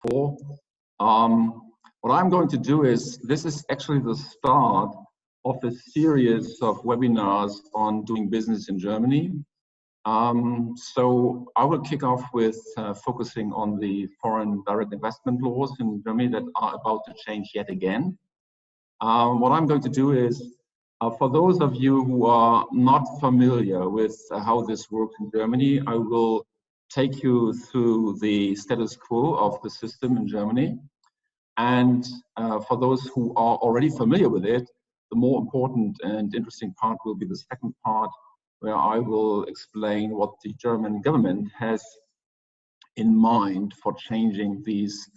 before. What I'm going to do is, this is actually the start of a series of webinars on doing business in Germany. So I will kick off with focusing on the foreign direct investment laws in Germany that are about to change yet again. What I'm going to do is, for those of you who are not familiar with how this works in Germany, I will take you through the status quo of the system in Germany. And for those who are already familiar with it, the more important and interesting part will be the second part, where I will explain what the German government has in mind for changing these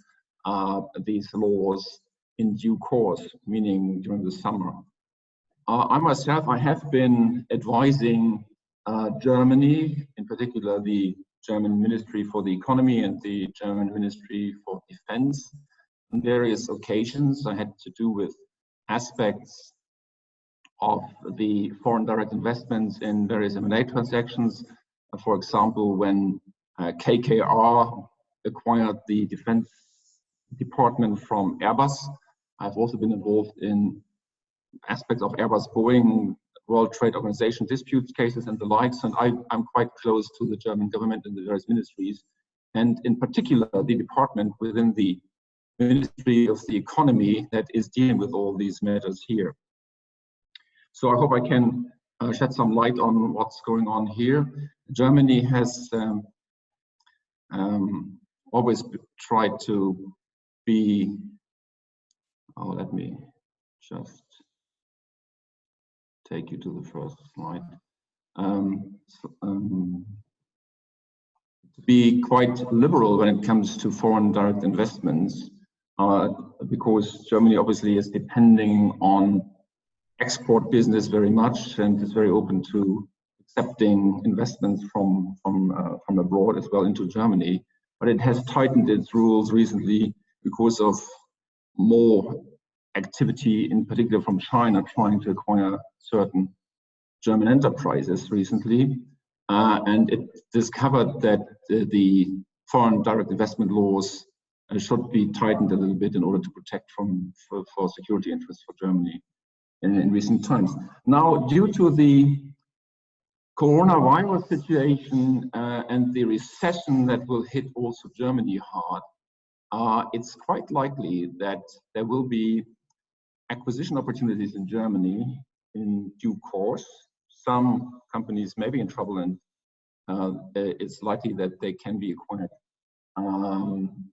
laws in due course, meaning during the summer. I myself, I have been advising Germany, in particular the German Ministry for the Economy and the German Ministry for Defense, on various occasions. I had to do with aspects of the foreign direct investments in various M&A transactions. For example, when KKR acquired the Defense Department from Airbus. I've also been involved in aspects of Airbus-Boeing, World Trade Organization dispute cases and the likes, and I'm quite close to the German government and the various ministries, and in particular the department within the Ministry of the Economy that is dealing with all these matters here. So I hope I can shed some light on what's going on here. Germany has always tried to be, let me just take you to the first slide. To be quite liberal when it comes to foreign direct investments, because Germany obviously is depending on export business very much and is very open to accepting investments from abroad as well into Germany. But it has tightened its rules recently because of more activity, in particular from China, trying to acquire certain German enterprises recently. And it discovered that the foreign direct investment laws should be tightened a little bit in order to protect for security interests for Germany in recent times. Now, due to the coronavirus situation and the recession that will hit also Germany hard, it's quite likely that there will be acquisition opportunities in Germany in due course. Some companies may be in trouble, and it's likely that they can be acquired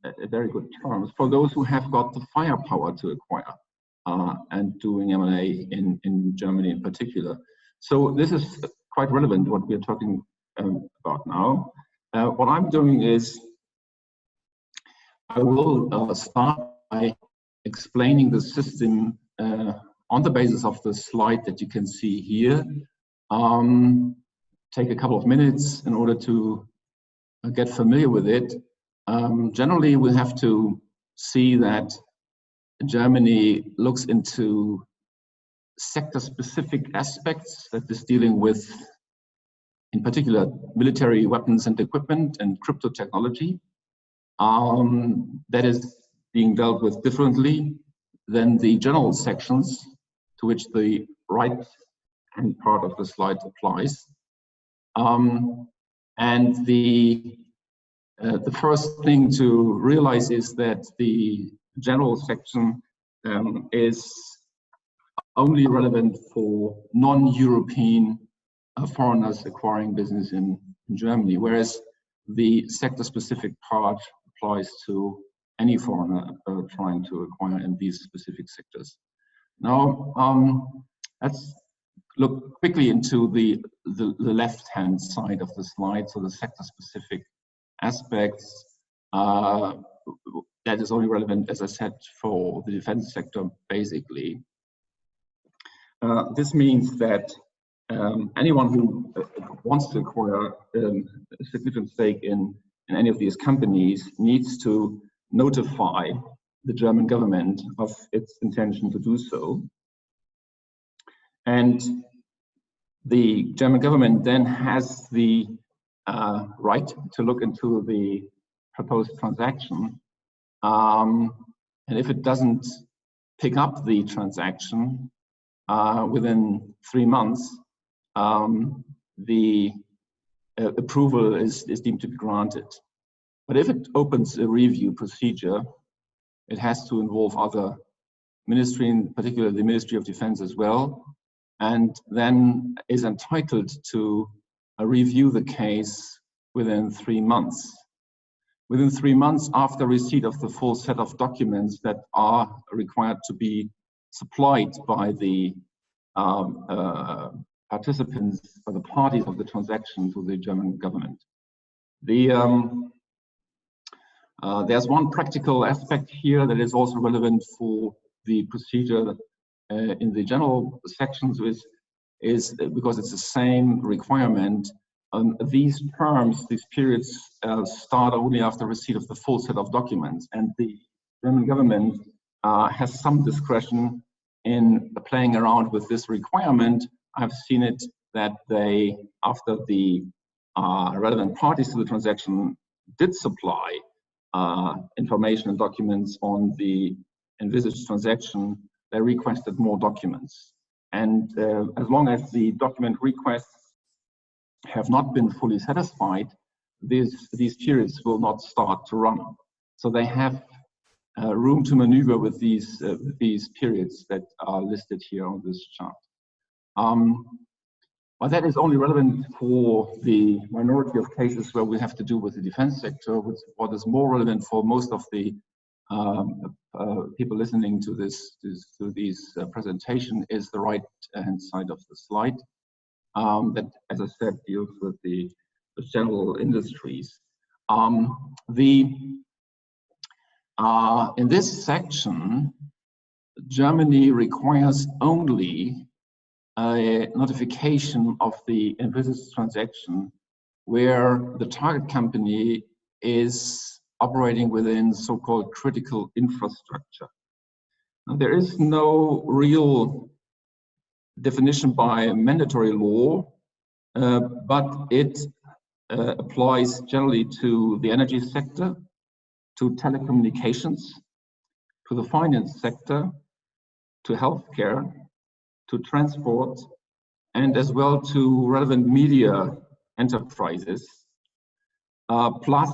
at very good terms for those who have got the firepower to acquire and doing M&A in Germany in particular. So this is quite relevant, what we're talking about now. What I'm doing is I will start by explaining the system on the basis of the slide that you can see here. Take a couple of minutes in order to get familiar with it. Generally, we have to see that Germany looks into sector-specific aspects that is dealing with, in particular, military weapons and equipment and crypto technology. That is being dealt with differently than the general sections to which the right-hand part of the slide applies. And the first thing to realize is that the general section is only relevant for non-European foreigners acquiring business in Germany, whereas the sector-specific part applies to any foreigner trying to acquire in these specific sectors. Now, let's look quickly into the left-hand side of the slide, so the sector-specific aspects. That is only relevant, as I said, for the defense sector, basically. This means that anyone who wants to acquire a significant stake in any of these companies needs to notify the German government of its intention to do so. And the German government then has the right to look into the proposed transaction and if it doesn't pick up the transaction within 3 months, the approval is deemed to be granted. But if it opens a review procedure, it has to involve other ministry, in particular the Ministry of Defense as well, and then is entitled to review the case within 3 months. Within 3 months after receipt of the full set of documents that are required to be supplied by the participants, or the parties of the transaction to the German government. There's one practical aspect here that is also relevant for the procedure in the general sections, is because it's the same requirement. These terms, these periods start only after receipt of the full set of documents, and the German government has some discretion in playing around with this requirement. I've seen it that they, after the relevant parties to the transaction did supply information and documents on the envisaged transaction, they requested more documents. And as long as the document requests have not been fully satisfied, these periods will not start to run. So they have room to maneuver with these periods that are listed here on this chart. But that is only relevant for the minority of cases where we have to do with the defense sector. What is more relevant for most of the people listening to this presentation is the right-hand side of the slide. That, as I said, deals with the general industries. In this section, Germany requires only a notification of the envisaged transaction where the target company is operating within so-called critical infrastructure. Now, there is no real definition by mandatory law, but it applies generally to the energy sector, to telecommunications, to the finance sector, to healthcare, to transport, and as well to relevant media enterprises, plus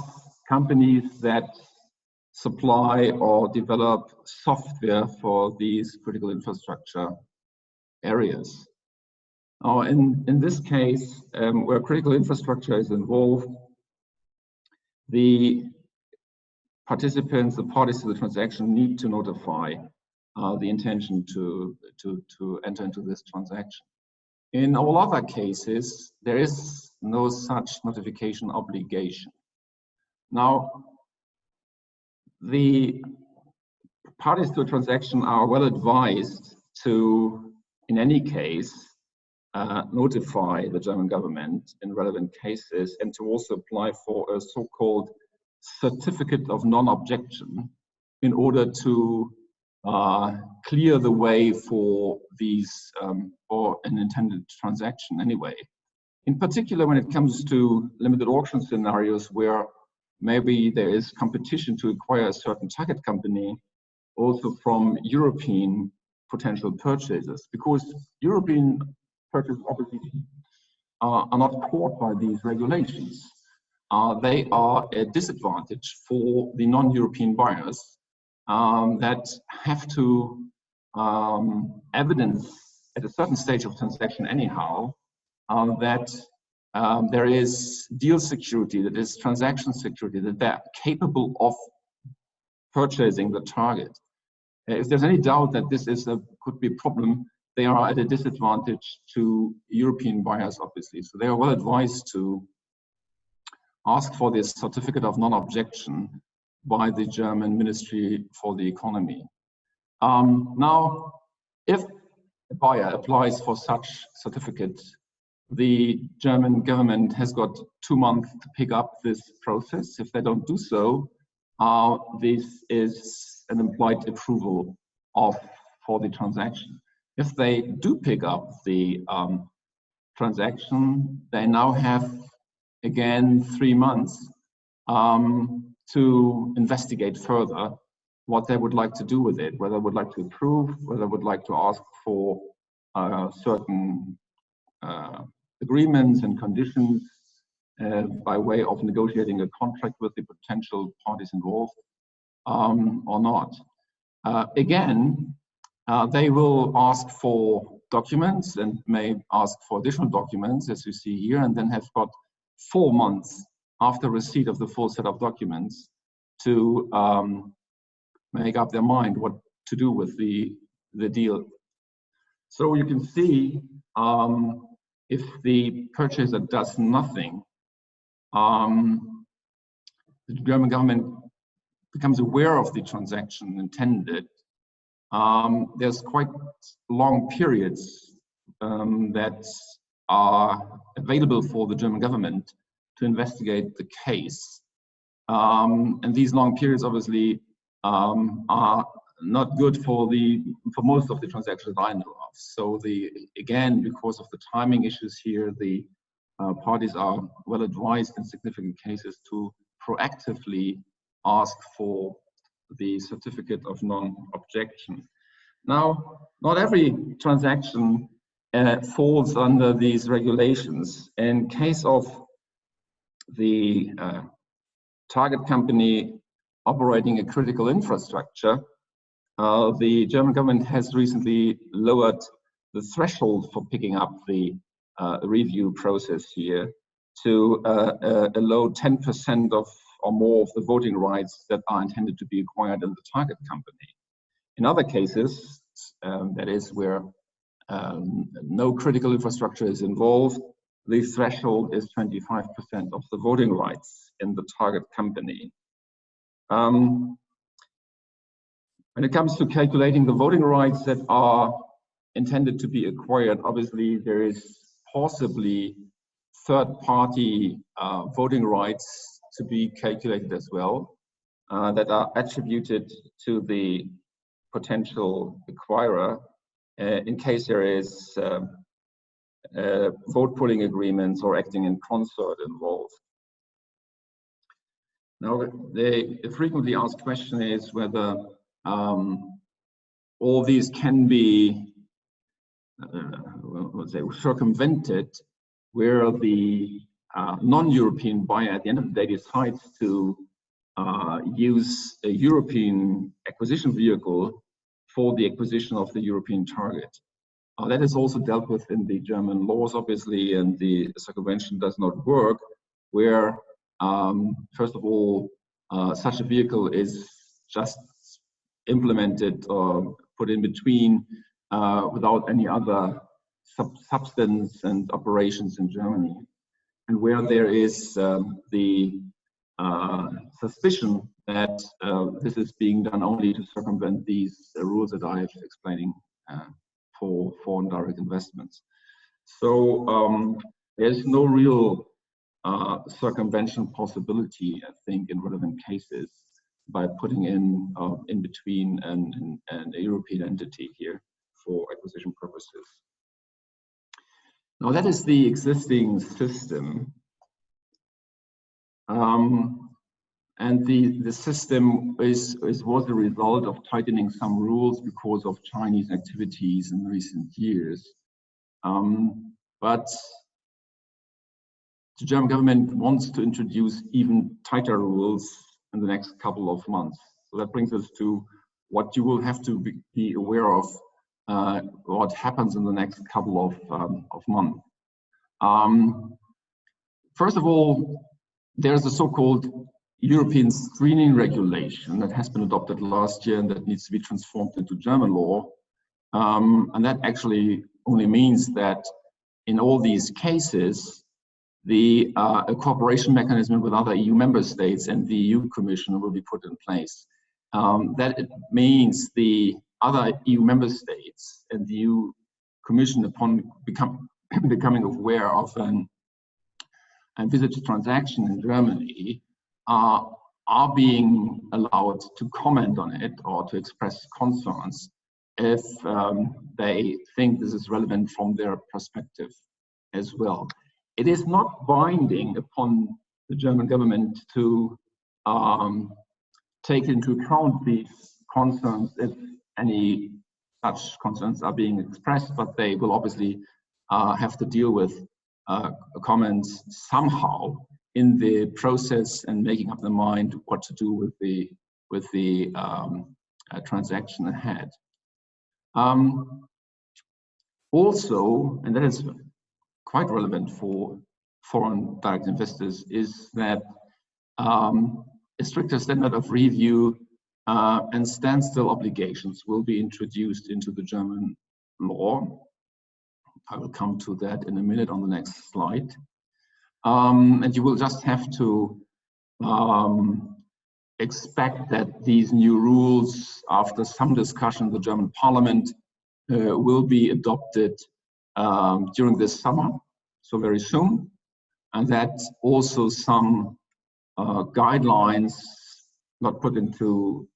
companies that supply or develop software for these critical infrastructure areas. Now, in this case, where critical infrastructure is involved, the participants, the parties to the transaction, need to notify the intention to enter into this transaction. In all other cases, there is no such notification obligation. Now, the parties to a transaction are well advised to, in any case, notify the German government in relevant cases, and to also apply for a so-called certificate of non-objection in order to clear the way for these or an intended transaction anyway. In particular, when it comes to limited auction scenarios where maybe there is competition to acquire a certain target company, also from European potential purchasers, because European purchasers obviously are not caught by these regulations. They are a disadvantage for the non-European buyers that have to evidence at a certain stage of transaction anyhow that there is deal security, that is transaction security, that they're capable of purchasing the target. If there's any doubt that this could be a problem, they are at a disadvantage to European buyers, obviously. So they are well advised to ask for this certificate of non-objection by the German Ministry for the Economy. Now, if a buyer applies for such certificate, the German government has got 2 months to pick up this process. If they don't do so, this is an implied approval for the transaction. If they do pick up the transaction, they now have again 3 months to investigate further what they would like to do with it, whether they would like to approve, whether they would like to ask for certain agreements and conditions by way of negotiating a contract with the potential parties involved or not. Again, they will ask for documents and may ask for additional documents, as you see here, and then have got 4 months after receipt of the full set of documents to make up their mind what to do with the deal. So you can see if the purchaser does nothing, the German government becomes aware of the transaction intended. There's quite long periods that are available for the German government to investigate the case. And these long periods obviously are not good for most of the transactions that I know of. So again, because of the timing issues here, the parties are well advised in significant cases to proactively ask for the certificate of non-objection. Now, not every transaction falls under these regulations. In case of the target company operating a critical infrastructure, the German government has recently lowered the threshold for picking up the review process here to a low 10% of or more of the voting rights that are intended to be acquired in the target company. In other cases, that is where no critical infrastructure is involved, the threshold is 25% of the voting rights in the target company. When it comes to calculating the voting rights that are intended to be acquired, obviously there is possibly third-party voting rights to be calculated as well, that are attributed to the potential acquirer in case there is vote pooling agreements or acting in concert involved. Now, the frequently asked question is whether all these can be let's say circumvented, where the non-European buyer at the end of the day decides to use a European acquisition vehicle for the acquisition of the European target. That is also dealt with in the German laws, obviously, and the circumvention does not work, where, first of all, such a vehicle is just implemented or put in between without any other substance and operations in Germany. And where there is the suspicion that this is being done only to circumvent these rules that I have explaining for foreign direct investments. So there's no real circumvention possibility, I think, in relevant cases by putting in between a European entity here for acquisition purposes. Now that is the existing system. And the system was a result of tightening some rules because of Chinese activities in recent years. But the German government wants to introduce even tighter rules in the next couple of months. So that brings us to what you will have to be aware of, what happens in the next couple of months. First of all, there's a so-called European screening regulation that has been adopted last year and that needs to be transformed into German law. And that actually only means that in all these cases, a cooperation mechanism with other EU member states and the EU Commission will be put in place. That it means the other EU member states and the EU Commission, upon becoming aware of an envisaged transaction in Germany, are being allowed to comment on it or to express concerns if they think this is relevant from their perspective as well. It is not binding upon the German government to take into account these concerns if any such concerns are being expressed, but they will obviously have to deal with comments somehow in the process and making up their mind what to do with the transaction ahead. Also, and that is quite relevant for foreign direct investors, is that a stricter standard of review and standstill obligations will be introduced into the German law. I will come to that in a minute on the next slide. And you will just have to expect that these new rules, after some discussion in the German parliament, will be adopted during this summer, so very soon, and that also some guidelines not put into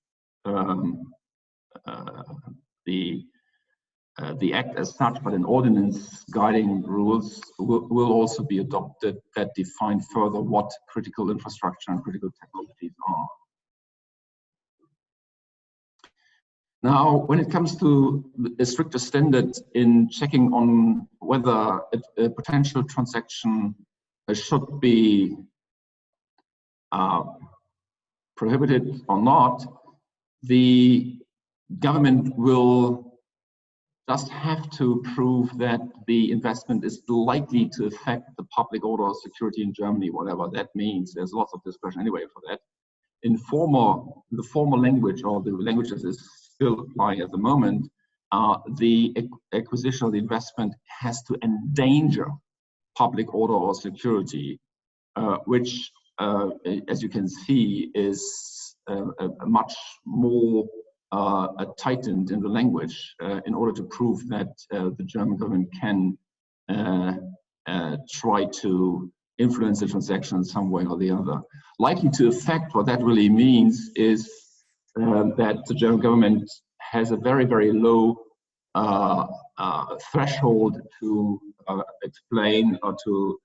the act as such, but an ordinance guiding rules will also be adopted that define further what critical infrastructure and critical technologies are. Now, when it comes to a stricter standard in checking on whether a potential transaction should be prohibited or not, the government will just have to prove that the investment is likely to affect the public order or security in Germany, whatever that means. There's lots of discussion anyway for that. In the former language, or the language that is still applying at the moment, the acquisition of the investment has to endanger public order or security, which, as you can see, is much more tightened in the language in order to prove that the German government can try to influence the transaction in some way or the other. Likely to affect, what that really means is that the German government has a very, very low threshold to explain or to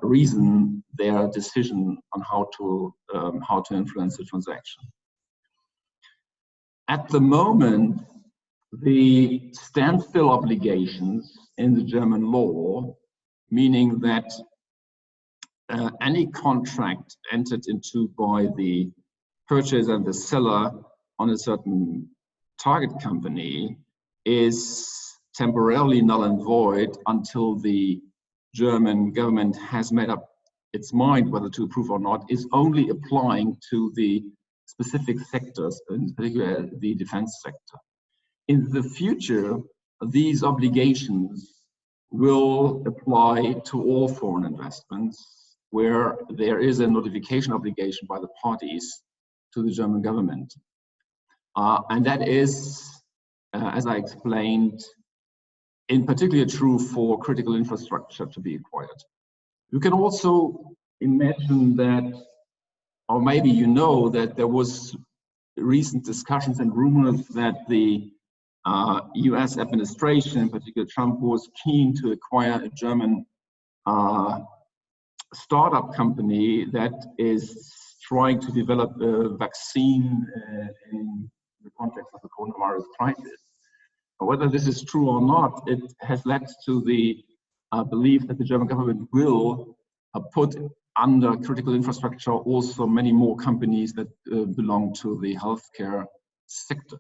reason their decision on how to influence the transaction. At the moment, the standstill obligations in the German law, meaning that any contract entered into by the purchaser and the seller on a certain target company, is temporarily null and void until the German government has made up its mind whether to approve or not, is only applying to the specific sectors, in particular the defense sector. In the future, these obligations will apply to all foreign investments where there is a notification obligation by the parties to the German government. And that is, as I explained, in particular true for critical infrastructure to be acquired. You can also imagine that, or maybe you know that there was recent discussions and rumors that the US administration, in particular Trump, was keen to acquire a German startup company that is trying to develop a vaccine in the context of the coronavirus crisis. Whether this is true or not, it has led to the belief that the German government will put under critical infrastructure also many more companies that belong to the healthcare sector,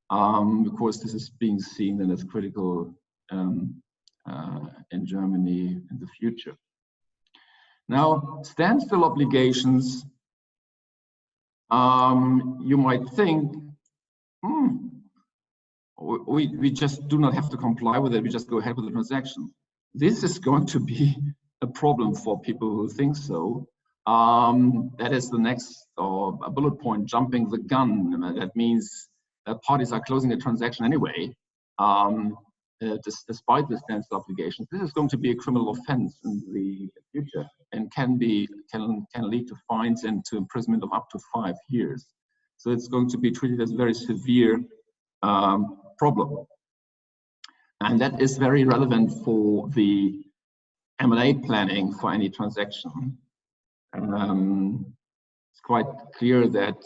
because this is being seen then as critical in Germany in the future. Now, standstill obligations, you might think, we just do not have to comply with it, we just go ahead with the transaction. This is going to be a problem for people who think so. That is the next bullet point, jumping the gun. That means that parties are closing the transaction anyway, despite the standstill obligations. This is going to be a criminal offense in the future and can lead to fines and to imprisonment of up to 5 years. So it's going to be treated as a very severe problem. And that is very relevant for the M&A planning for any transaction. it's quite clear that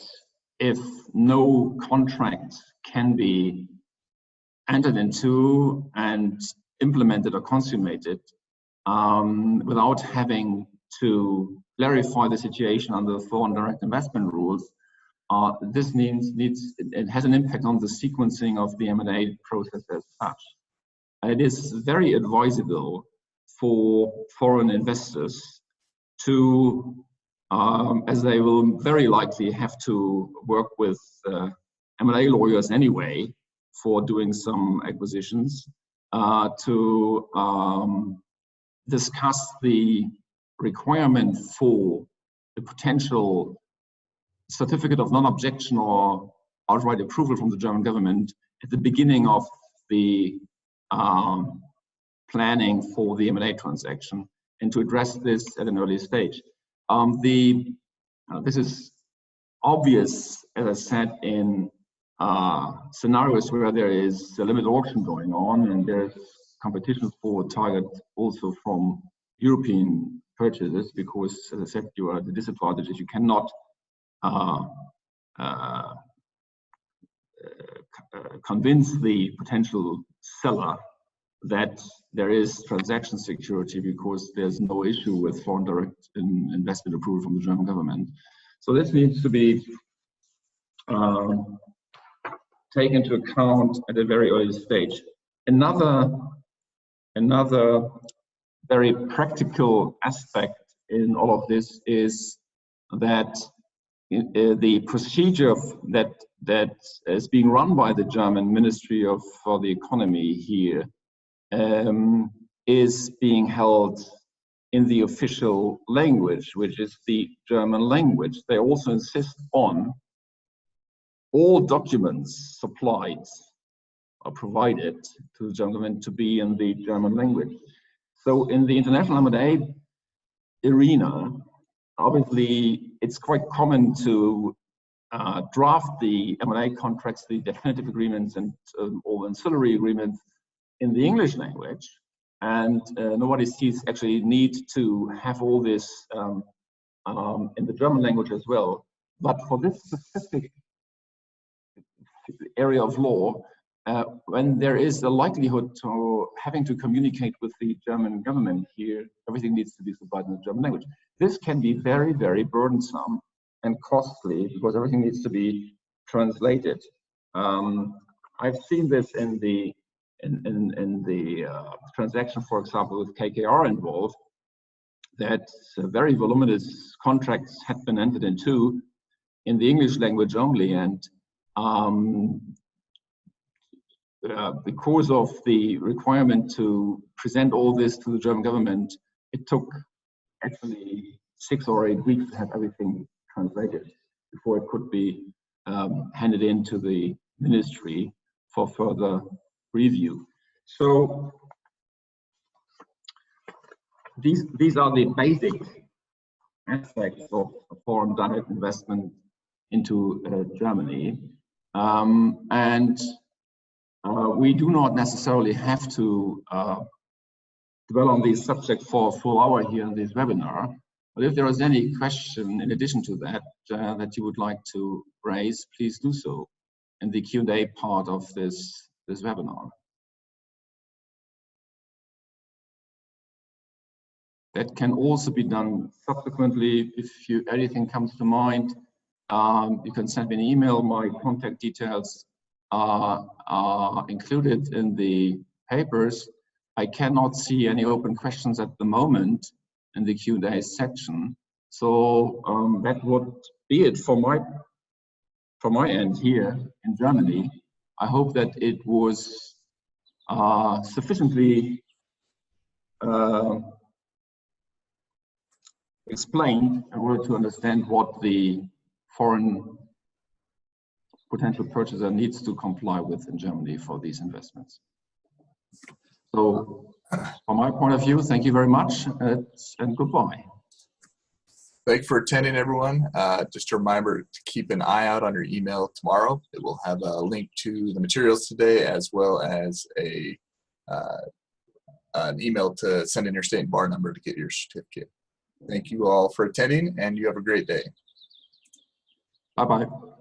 if no contract can be entered into and implemented or consummated without having to clarify the situation under the foreign direct investment rules, this it has an impact on the sequencing of the M&A process as such. It is very advisable for foreign investors to, as they will very likely have to work with M&A lawyers anyway for doing some acquisitions, to discuss the requirement for the potential certificate of non-objection or outright approval from the German government at the beginning of the planning for the M&A transaction, and to address this at an early stage. This is obvious, as I said, in scenarios where there is a limit auction going on and there's competition for target also from European purchases, because, as I said, you are the disadvantage is you cannot convince the potential seller that there is transaction security because there's no issue with foreign direct investment approval from the German government. So this needs to be taken into account at a very early stage. Another very practical aspect in all of this is that the procedure that is being run by the German Ministry for the Economy here is being held in the official language, which is the German language. They also insist on all documents supplied or provided to the German government to be in the German language. So in the international M&A arena, obviously it's quite common to draft the M&A contracts, the definitive agreements, and all ancillary agreements in the English language, and nobody sees actually need to have all this in the German language as well. But for this specific area of law, when there is a likelihood to having to communicate with the German government here, everything needs to be supplied in the German language. This can be very, very burdensome and costly because everything needs to be translated. I've seen this in the transaction, for example, with KKR involved, that very voluminous contracts had been entered into in the English language only, and because of the requirement to present all this to the German government, it took actually 6 or 8 weeks to have everything translated before it could be handed in to the ministry for further review. So these are the basic aspects of foreign direct investment into Germany, and we do not necessarily have to dwell on these subjects for a full hour here in this webinar. But if there is any question in addition to that that you would like to raise, please do so in the Q&A part of this webinar. That can also be done subsequently. If anything comes to mind, you can send me an email. My contact details are included in the papers. I cannot see any open questions at the moment in the Q&A section. So that would be it for my end here in Germany. I hope that it was sufficiently explained in order to understand what the foreign potential purchaser needs to comply with in Germany for these investments. So from my point of view, thank you very much and goodbye. Thanks for attending, everyone. Just a reminder to keep an eye out on your email tomorrow. It will have a link to the materials today, as well as an email to send in your state and bar number to get your certificate. Thank you all for attending, and you have a great day. Bye-bye.